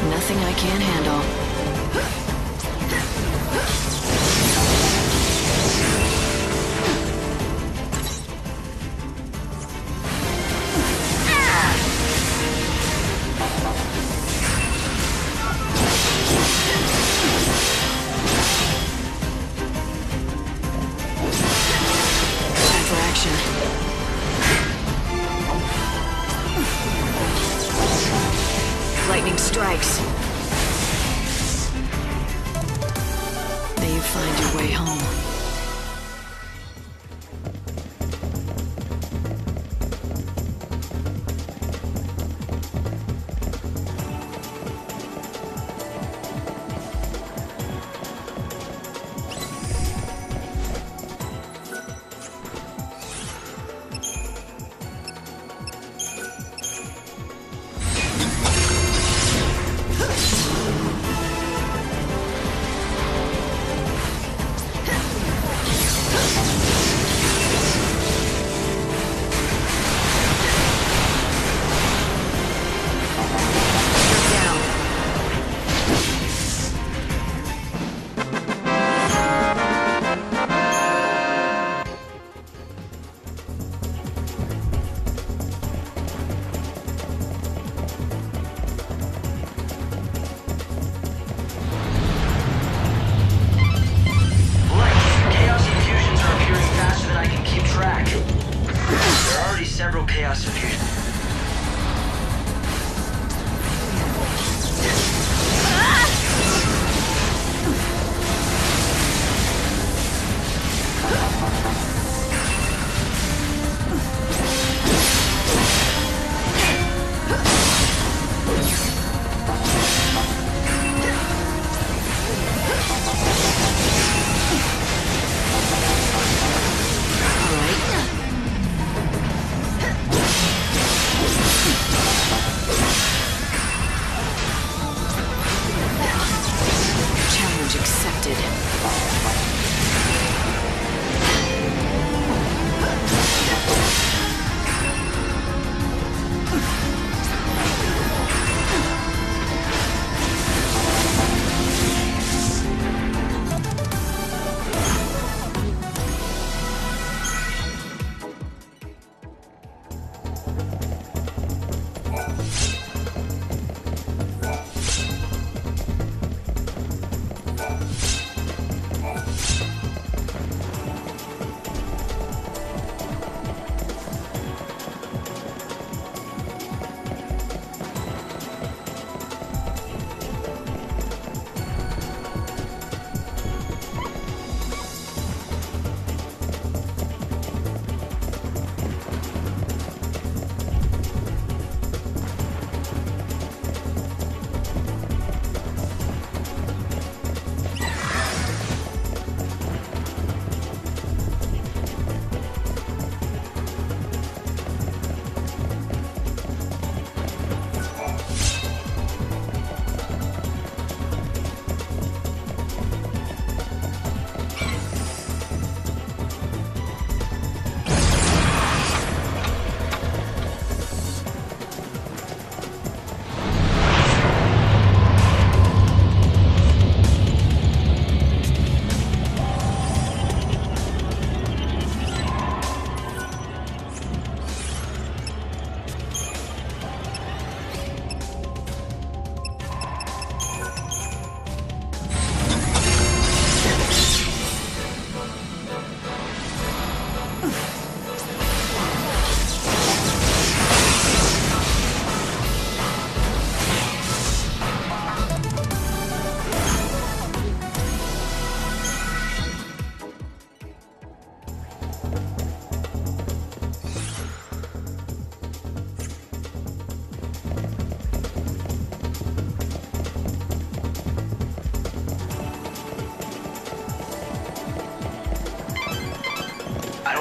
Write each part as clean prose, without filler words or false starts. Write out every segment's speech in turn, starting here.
nothing I can't handle. Time for action. Lightning strikes. May you find your way home.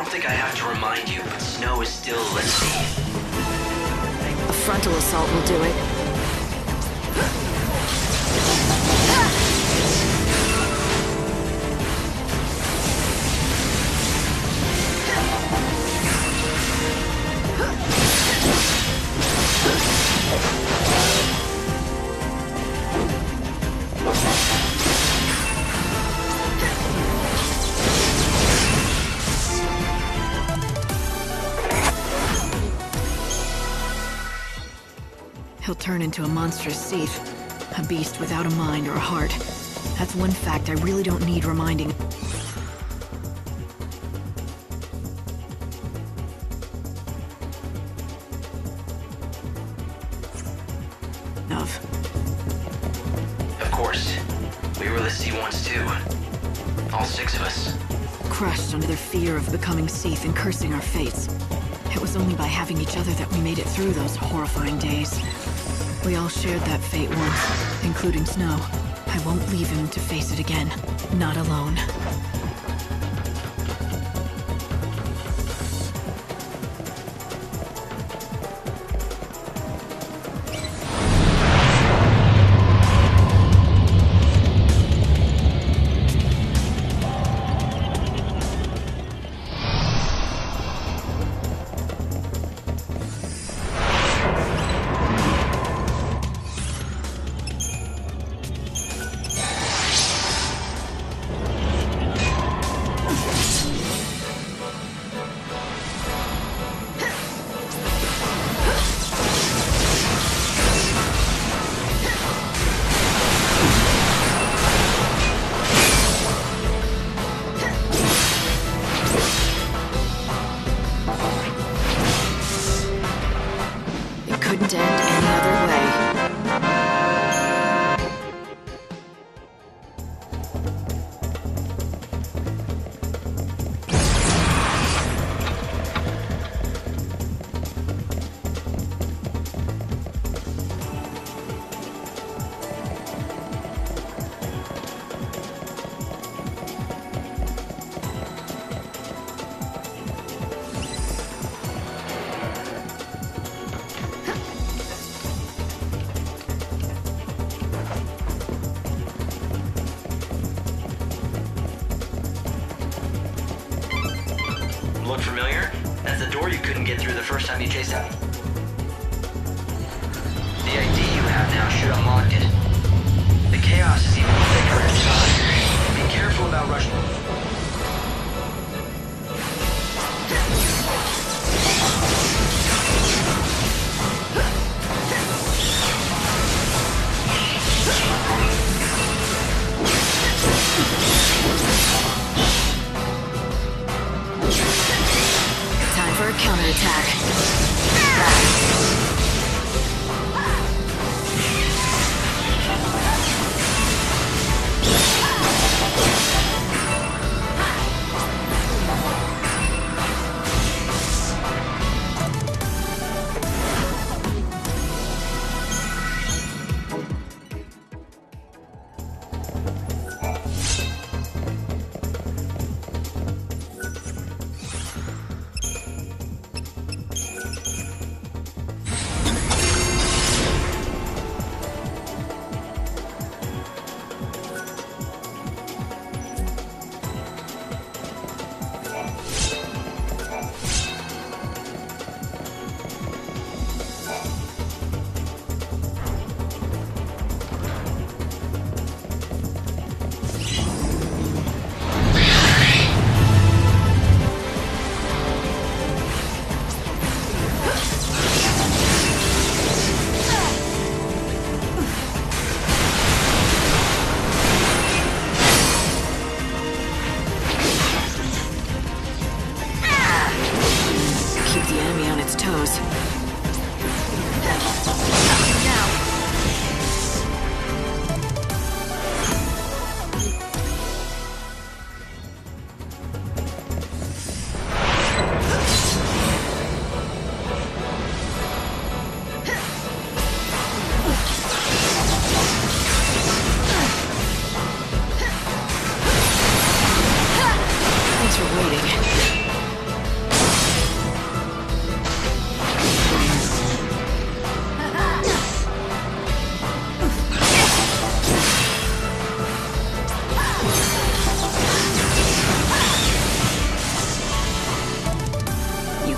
think I have to remind you, but snow is still, let's see. A frontal assault will do it. he'll turn into a monstrous Cie'th. A beast without a mind or a heart. That's one fact I really don't need reminding of. Of course. We were the C1s too. All 6 of us. Crushed under their fear of becoming Cie'th and cursing our fates. It was only by having each other that we made it through those horrifying days. We all shared that fate once, including Snow. I won't leave him to face it again. Not alone. Couldn't end any other way. Look familiar? That's the door you couldn't get through the first time you chased out. The ID you have now should unlock it. The chaos is even thicker inside. Be careful about rushing. Time for a counterattack.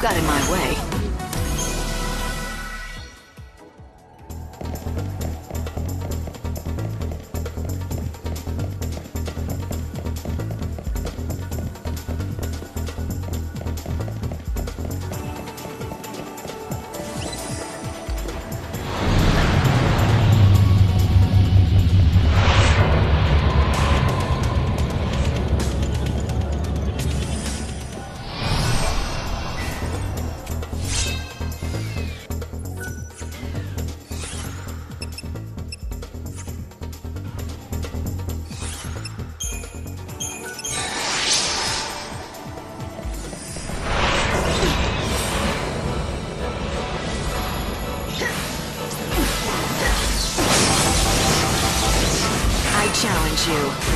got in my way. challenge you.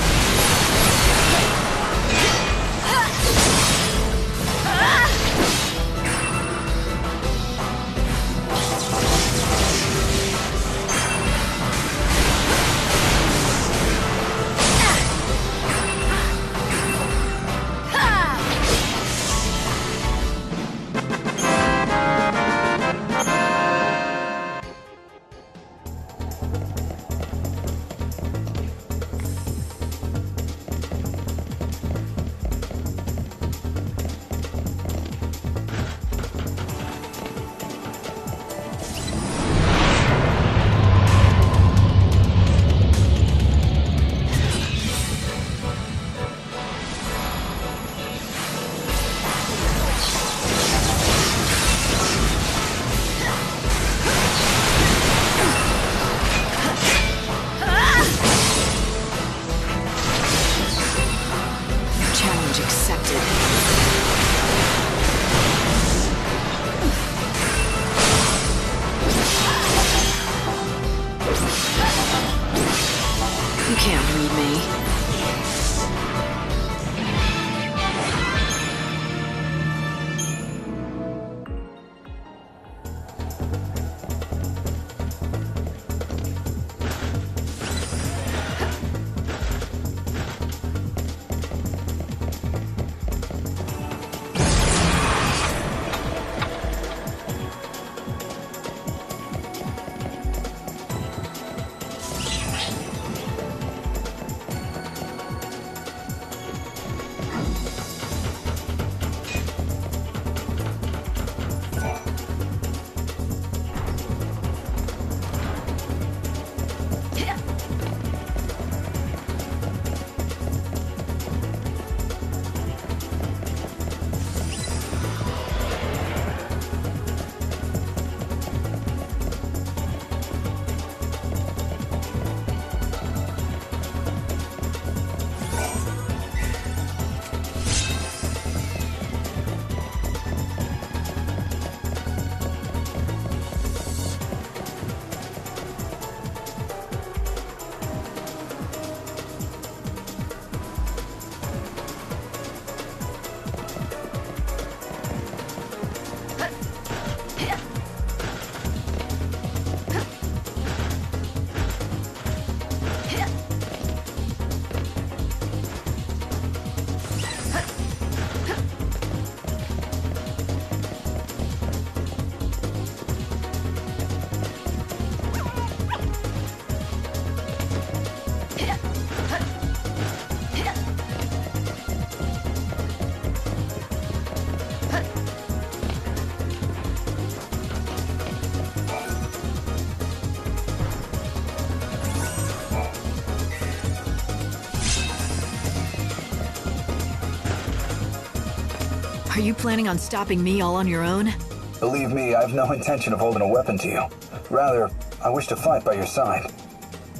Are you planning on stopping me all on your own? Believe me, I have no intention of holding a weapon to you. Rather, I wish to fight by your side.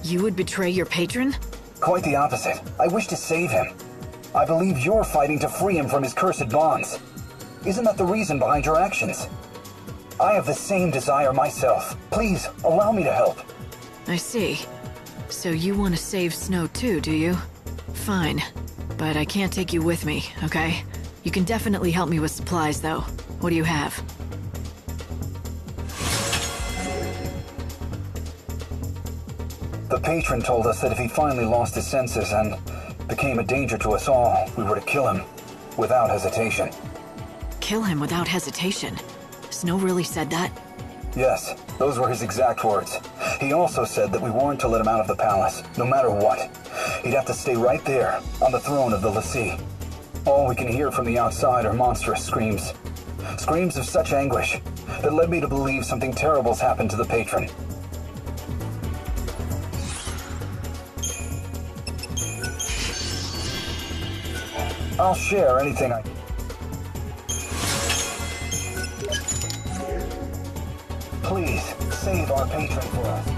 You would betray your patron? Quite the opposite. I wish to save him. I believe you're fighting to free him from his cursed bonds. Isn't that the reason behind your actions? I have the same desire myself. Please, allow me to help. I see. So you want to save Snow too, do you? Fine. But I can't take you with me, okay? You can definitely help me with supplies, though. What do you have? The patron told us that if he finally lost his senses and became a danger to us all, we were to kill him without hesitation. Kill him without hesitation? Snow really said that? Yes, those were his exact words. He also said that we weren't to let him out of the palace, no matter what. He'd have to stay right there, on the throne of the Lassie. All we can hear from the outside are monstrous screams. Screams of such anguish that led me to believe something terrible's happened to the patron. I'll share anything I... Please, save our patron for us.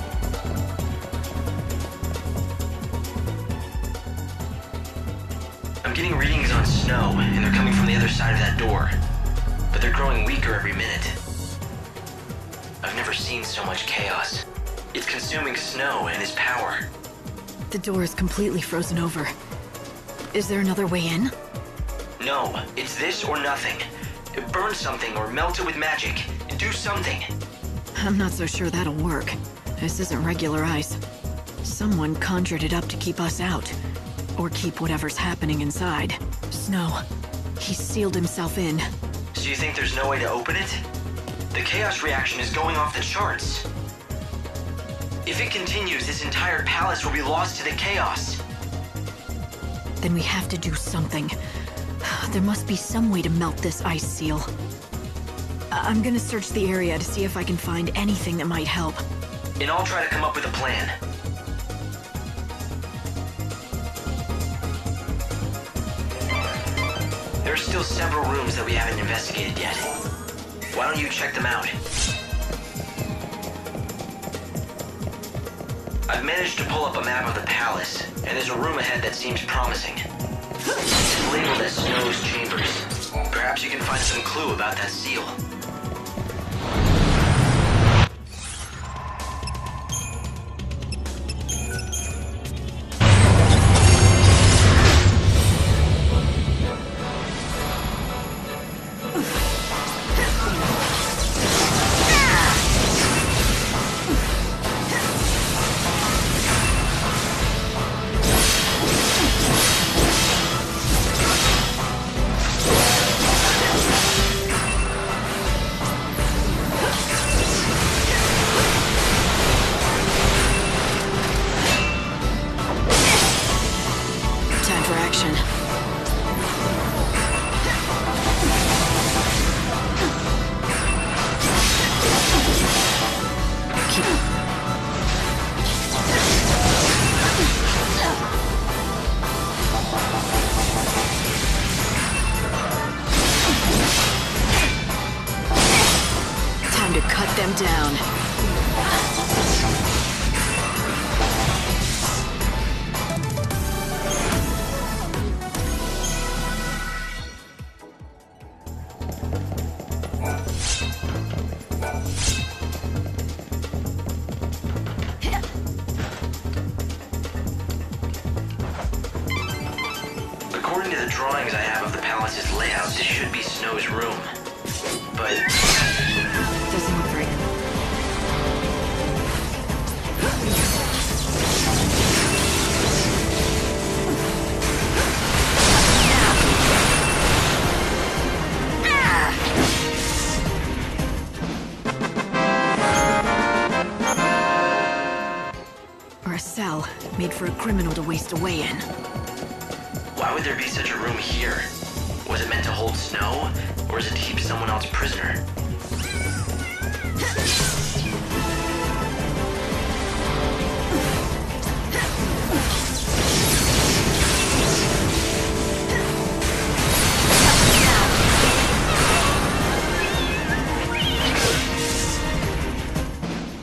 I'm getting readings on Snow, and they're coming from the other side of that door. But they're growing weaker every minute. I've never seen so much chaos. It's consuming Snow and his power. The door is completely frozen over. Is there another way in? No, it's this or nothing. Burn something or melt it with magic. Do something. I'm not so sure that'll work. This isn't regular ice. Someone conjured it up to keep us out. Or keep whatever's happening inside. Snow. He's sealed himself in. So you think there's no way to open it? The chaos reaction is going off the charts. If it continues, this entire palace will be lost to the chaos. Then we have to do something. There must be some way to melt this ice seal. I'm gonna search the area to see if I can find anything that might help. And I'll try to come up with a plan. There are still several rooms that we haven't investigated yet. Why don't you check them out? I've managed to pull up a map of the palace, and there's a room ahead that seems promising. It's labeled as Snow's Chambers. Perhaps you can find some clue about that seal. According to the drawings I have of the palace's layout, this should be Snow's room. But... doesn't look right. Or a cell made for a criminal to waste away in. why would there be such a room here? Was it meant to hold Snow? Or is it to keep someone else prisoner?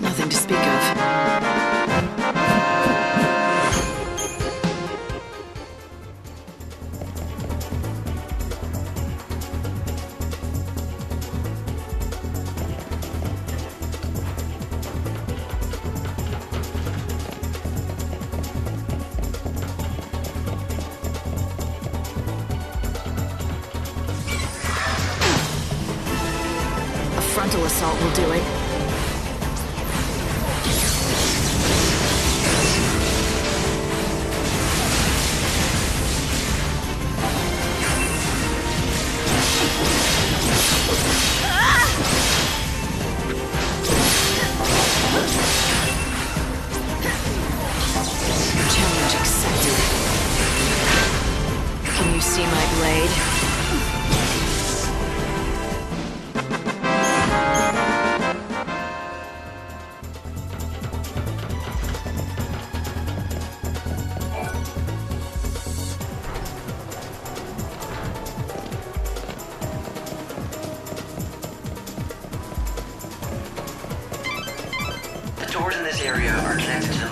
Nothing to speak of. A frontal assault will do it. Challenge accepted. Can you see my blade? The doors in this area are connected to the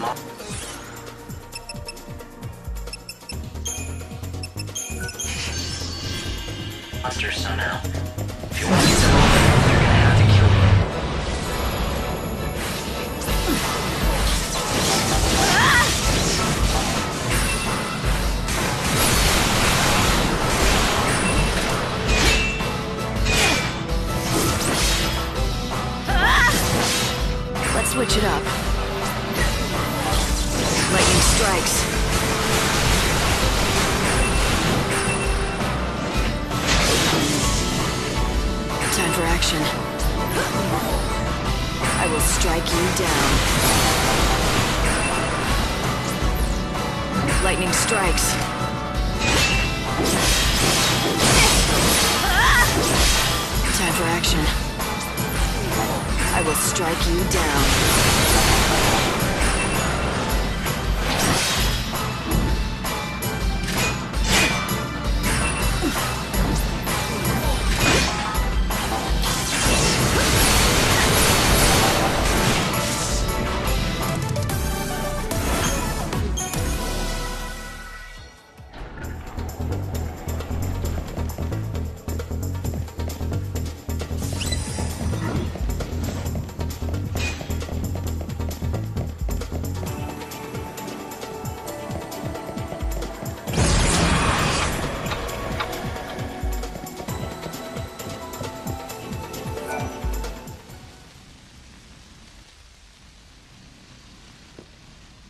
monsters somehow. If you want to get them open, you're gonna have to kill them. strikes. Time for action. I will strike you down. Lightning strikes. Time for action. I will strike you down.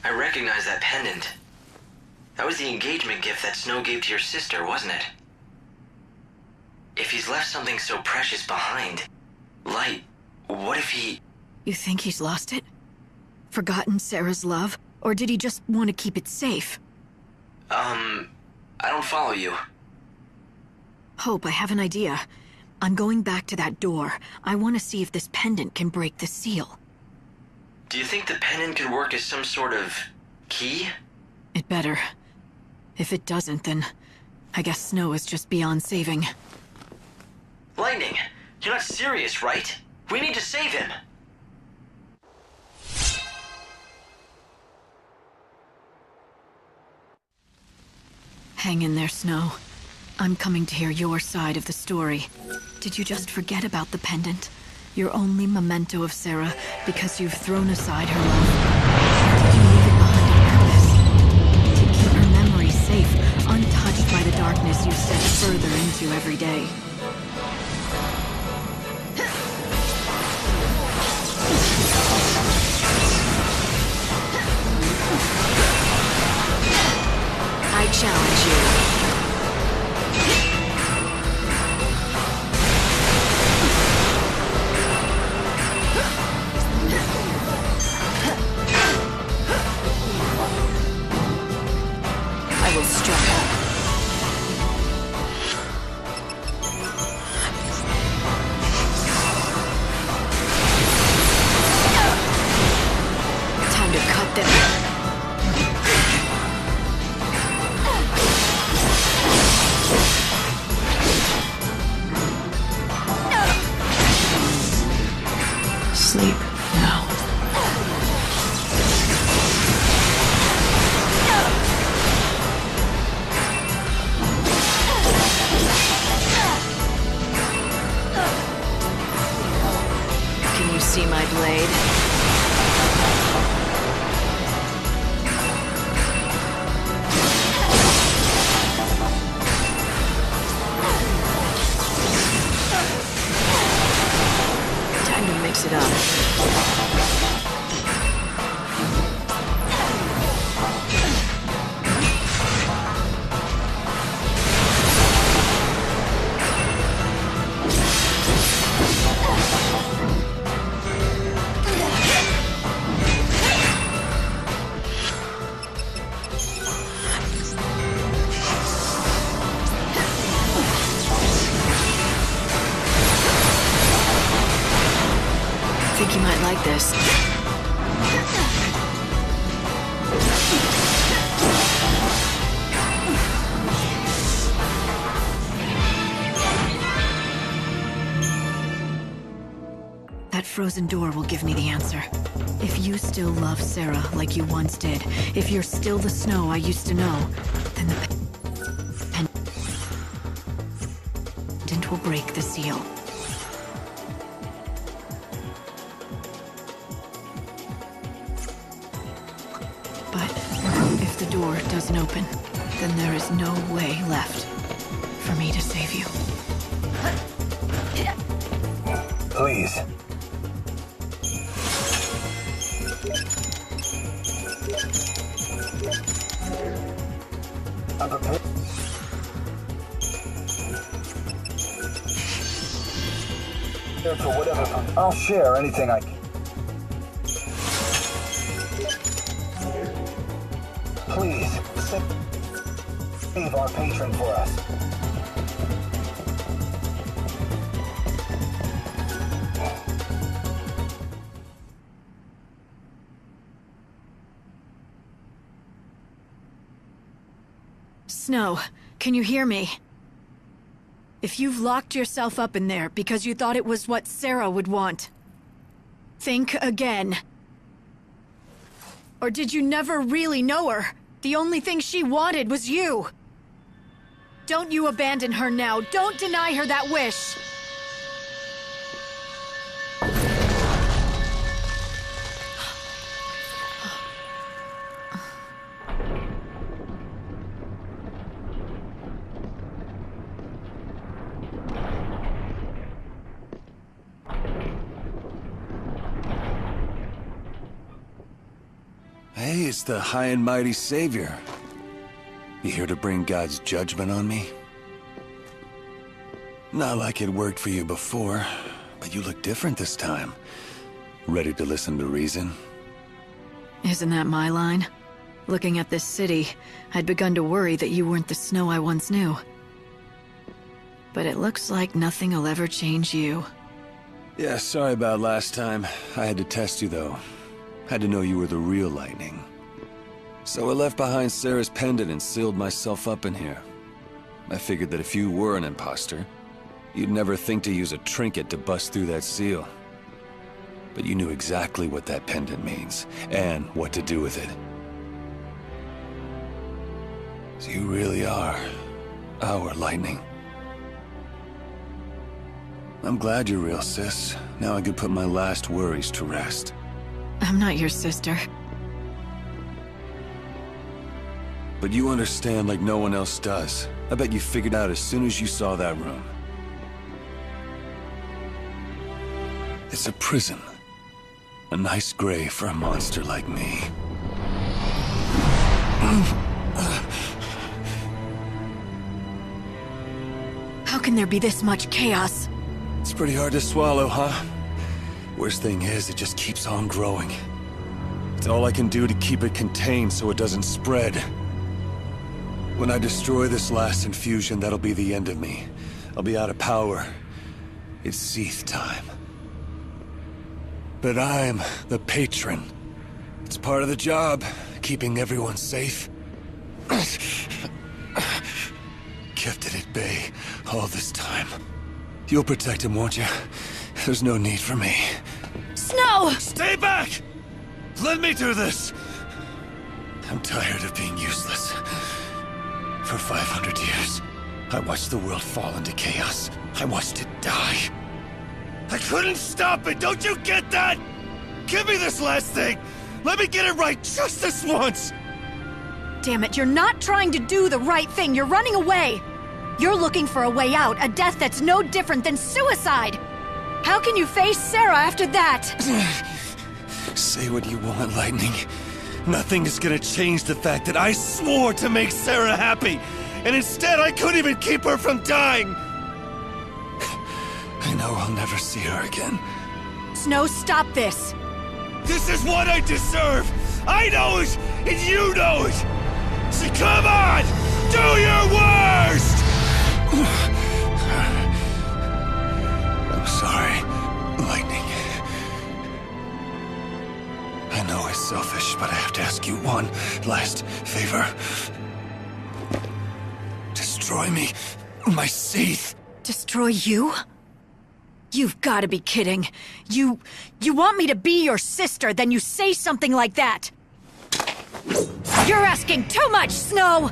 I recognize that pendant. That was the engagement gift that Snow gave to your sister, wasn't it? If he's left something so precious behind... Light, what if he... You think he's lost it? Forgotten Sarah's love? Or did he just want to keep it safe? I don't follow you. Hope, I have an idea. I'm going back to that door. I want to see if this pendant can break the seal. Do you think the pendant could work as some sort of... key? It better. If it doesn't, then... I guess Snow is just beyond saving. Lightning, you're not serious, right? We need to save him. Hang in there, Snow. I'm coming to hear your side of the story. Did you just forget about the pendant? Your only memento of Sarah because you've thrown aside her love? Or did you leave it behind on purpose? To keep her memory safe, untouched by the darkness you step further into every day? I challenge you. I will strike. Time to cut them. Sleep now. Can you see my blade? Time to mix it up. I think you might like this. That frozen door will give me the answer. If you still love Sarah like you once did, if you're still the Snow I used to know, then the pendant will break the seal. But if the door doesn't open, then there is no way left for me to save you. Please. I'm prepared. For whatever. I'll share anything I can. Please, save our patron for us. Snow, can you hear me? If you've locked yourself up in there because you thought it was what Sarah would want, think again. Or did you never really know her? The only thing she wanted was you. Don't you abandon her now. Don't deny her that wish. Hey, it's the high and mighty Savior. You here to bring God's judgment on me? Not like it worked for you before, but you look different this time. Ready to listen to reason? Isn't that my line? Looking at this city, I'd begun to worry that you weren't the Snow I once knew. But it looks like nothing will ever change you. Yeah, sorry about last time. I had to test you, though. Had to know you were the real Lightning. So I left behind Sarah's pendant and sealed myself up in here. I figured that if you were an imposter, you'd never think to use a trinket to bust through that seal. But you knew exactly what that pendant means, and what to do with it. So you really are our Lightning. I'm glad you're real, sis. Now I can put my last worries to rest. I'm not your sister. But you understand like no one else does. I bet you figured out as soon as you saw that room. It's a prison. A nice grave for a monster like me. How can there be this much chaos? It's pretty hard to swallow, huh? Worst thing is, it just keeps on growing. It's all I can do to keep it contained so it doesn't spread. When I destroy this last infusion, that'll be the end of me. I'll be out of power. It's Cie'th time. But I'm the patron. It's part of the job, keeping everyone safe. Kept it at bay all this time. You'll protect him, won't you? There's no need for me. Snow! Stay back! Let me do this! I'm tired of being useless. For 500 years, I watched the world fall into chaos. I watched it die. I couldn't stop it, don't you get that? Give me this last thing! Let me get it right just this once! Damn it, you're not trying to do the right thing. You're running away. You're looking for a way out, a death that's no different than suicide. How can you face Sarah after that? Say what you want, Lightning. Nothing is gonna change the fact that I swore to make Sarah happy, and instead I couldn't even keep her from dying. I know I'll never see her again. Snow, stop this. This is what I deserve! I know it, and you know it! So come on! Do your worst! I'm sorry, Lightning. I know it's selfish, but I have to ask you one last favor. Destroy me, my Cie'th. Destroy you? You've got to be kidding. You want me to be your sister, then you say something like that. You're asking too much, Snow!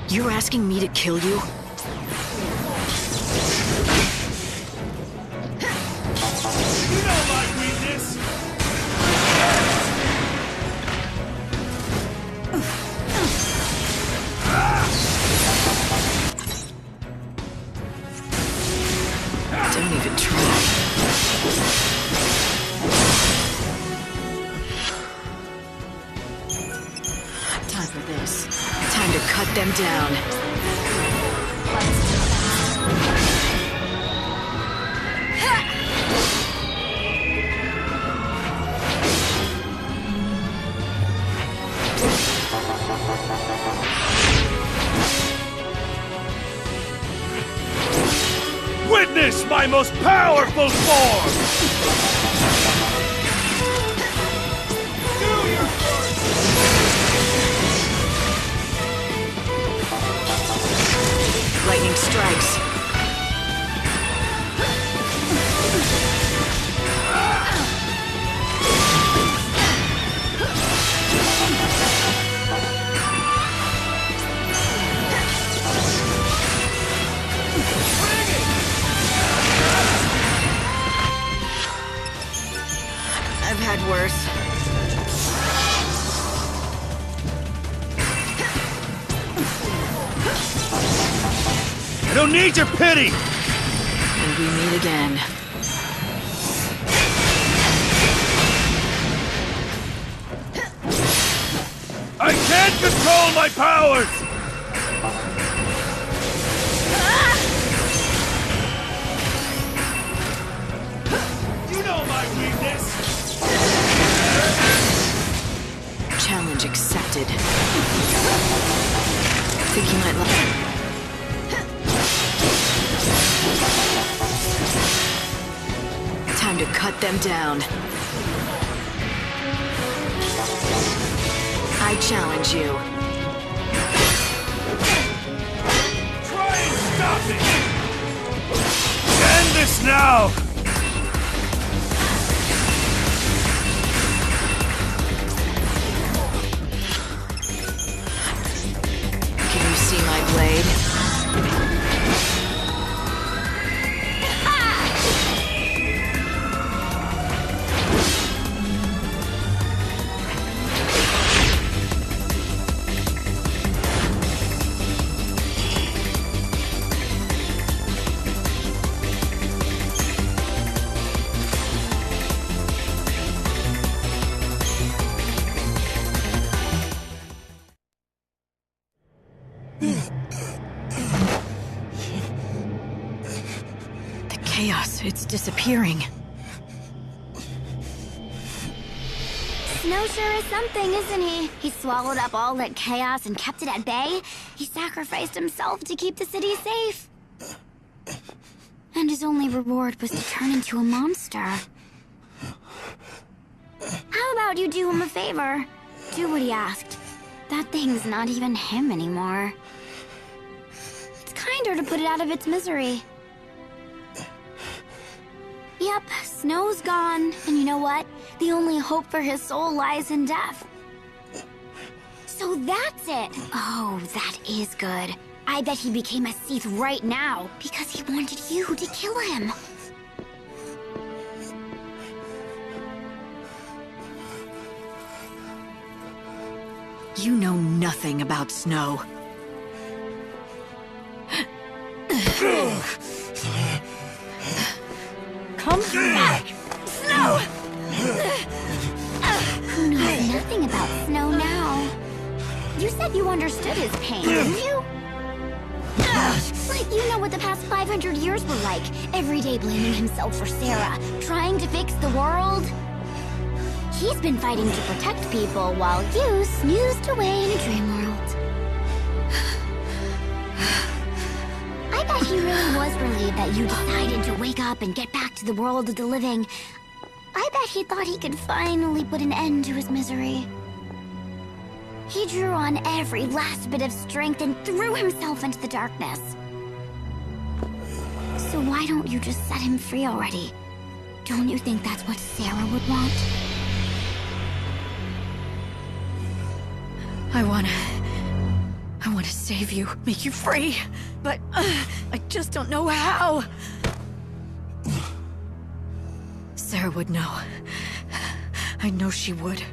You're asking me to kill you? You know my weakness! Don't even try. Time for this. Time to cut them down. Witness my most powerful form! Lightning strikes. I've had worse. I don't need your pity! And we meet again. I can't control my powers! You know my weakness! Challenge accepted. Think you might like... Time to cut them down. I challenge you. Try and stop it! End this now! Can you see my blade? Chaos, it's disappearing. Snow sure is something, isn't he? He swallowed up all that chaos and kept it at bay. He sacrificed himself to keep the city safe. And his only reward was to turn into a monster. How about you do him a favor? Do what he asked. That thing's not even him anymore. It's kinder to put it out of its misery. Yep, Snow's gone, and you know what? The only hope for his soul lies in death. So that's it! Oh, that is good. I bet he became a Cie'th right now, because he wanted you to kill him. You know nothing about Snow. Come back! Snow! Who knows nothing about Snow now? You said you understood his pain, didn't you? Like you know what the past 500 years were like. Every day blaming himself for Sarah, trying to fix the world. He's been fighting to protect people while you snoozed away in a dream world. I bet he really was relieved that you decided to wake up and get back to the world of the living. I bet he thought he could finally put an end to his misery. He drew on every last bit of strength and threw himself into the darkness. So why don't you just set him free already? Don't you think that's what Sarah would want? I wanna save you, make you free, but I just don't know how. Sarah would know. I know she would.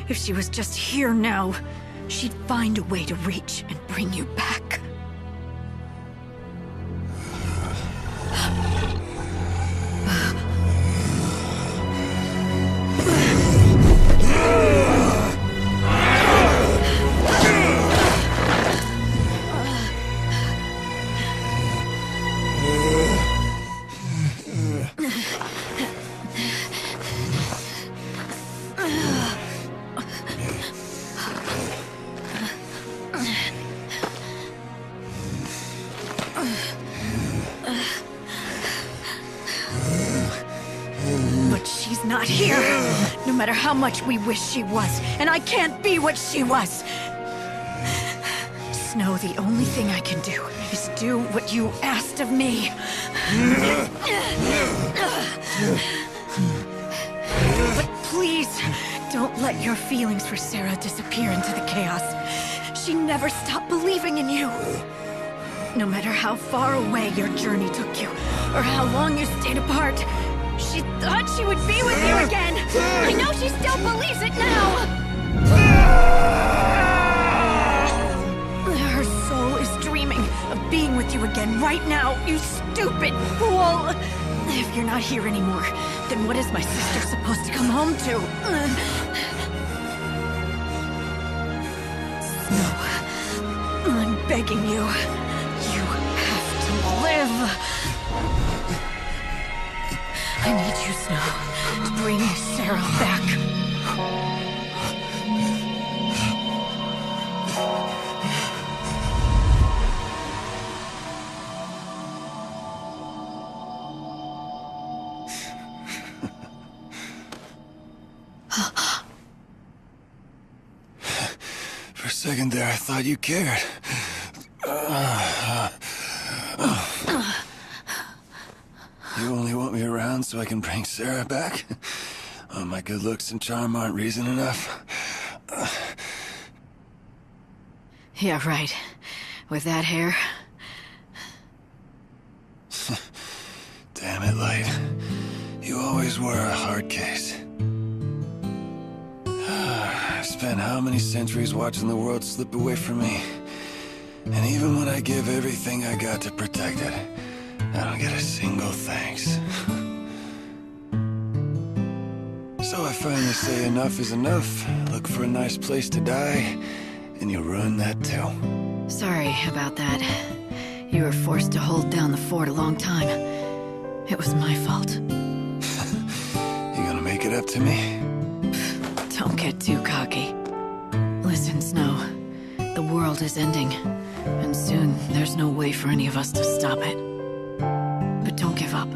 If she was just here now, she'd find a way to reach and bring you back. matter how much we wish she was, and I can't be what she was. Snow, the only thing I can do is do what you asked of me. But please, don't let your feelings for Sarah disappear into the chaos. She never stopped believing in you. No matter how far away your journey took you, or how long you stayed apart, she thought she would be with you again. I know she still believes it now. Her soul is dreaming of being with you again right now, you stupid fool. If you're not here anymore, then what is my sister supposed to come home to? Snow, I'm begging you. You have to live. I need you, Snow, to bring Sarah back. For a second there, I thought you cared. You only want me around so I can bring Sarah back? Oh, my good looks and charm aren't reason enough. Yeah, right. With that hair. Damn it, Light. You always were a hard case. I've spent how many centuries watching the world slip away from me? And even when I give everything I got to protect it, I don't get a single thanks. So I finally say enough is enough, look for a nice place to die, and you ruin that too. Sorry about that. You were forced to hold down the fort a long time. It was my fault. You gonna make it up to me? Don't get too cocky. Listen, Snow. The world is ending. And soon, there's no way for any of us to stop it. But don't give up.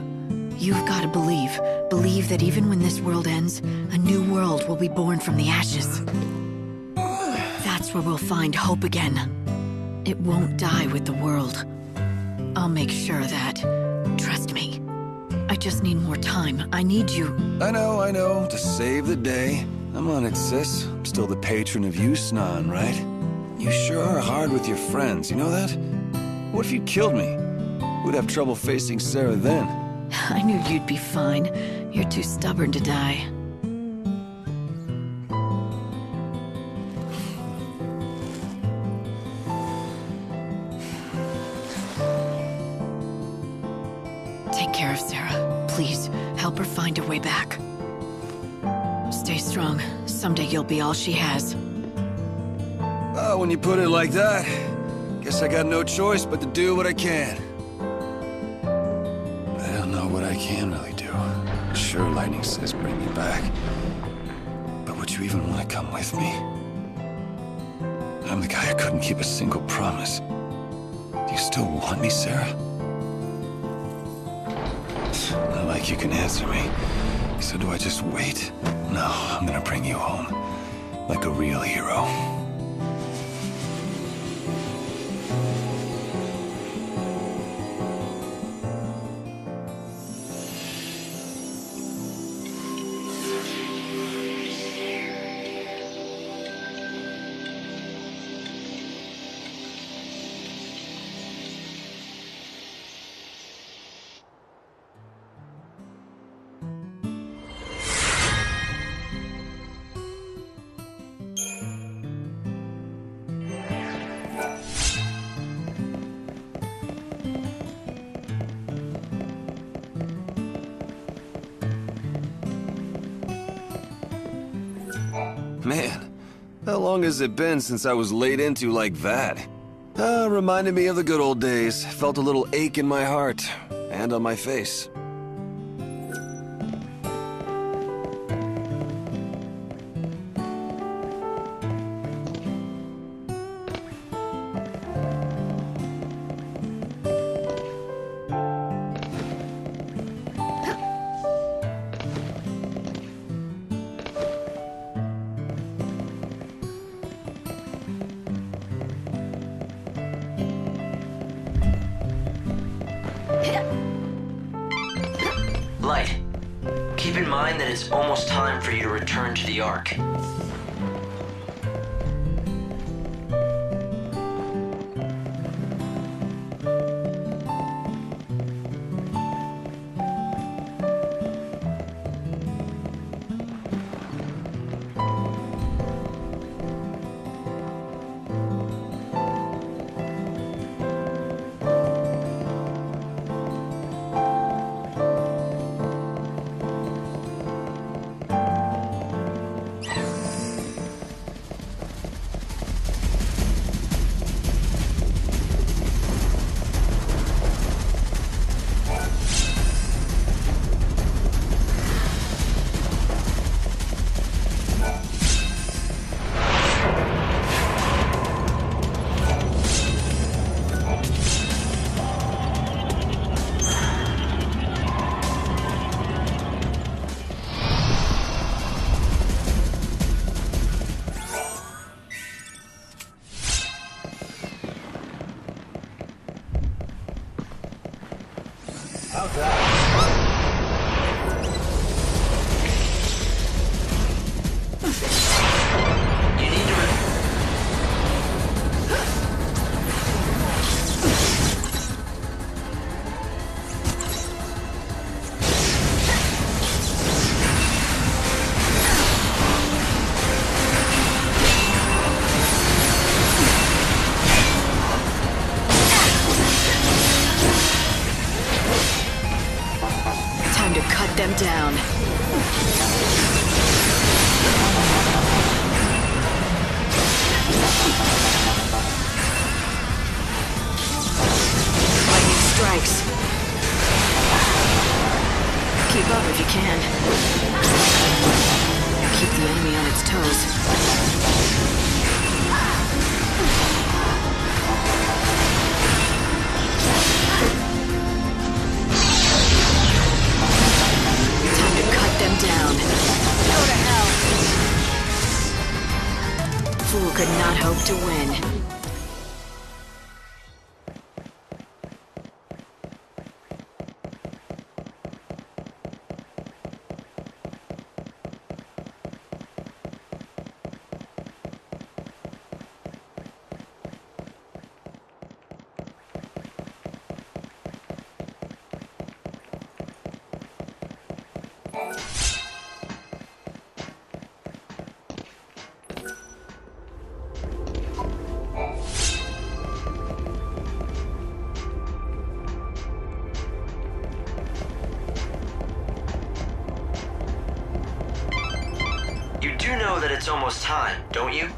You've got to believe. Believe that even when this world ends, a new world will be born from the ashes. That's where we'll find hope again. It won't die with the world. I'll make sure that. Trust me. I just need more time. I need you. I know. To save the day. I'm on it, sis. I'm still the patron of Yusnaan, right? You sure are hard with your friends, you know that? What if you killed me? We'd have trouble facing Sarah then. I knew you'd be fine. You're too stubborn to die. Take care of Sarah. Please, help her find a way back. Stay strong. Someday you'll be all she has. Oh, when you put it like that, guess I got no choice but to do what I can. I don't know what I can really do. Sure, Lightning says bring me back. But would you even want to come with me? I'm the guy who couldn't keep a single promise. Do you still want me, Sarah? Not like you can answer me. So do I just wait? No, I'm gonna bring you home. Like a real hero. Man, how long has it been since I was laid into like that? Reminded me of the good old days. Felt a little ache in my heart, and on my face. Light, keep in mind that it's almost time for you to return to the Ark. How's that? You need to... Time to cut them down. Lightning strikes. Keep up if you can. Keep the enemy on its toes. Time to cut them down. Go to hell. Fool could not hope to win. You do know that it's almost time, don't you?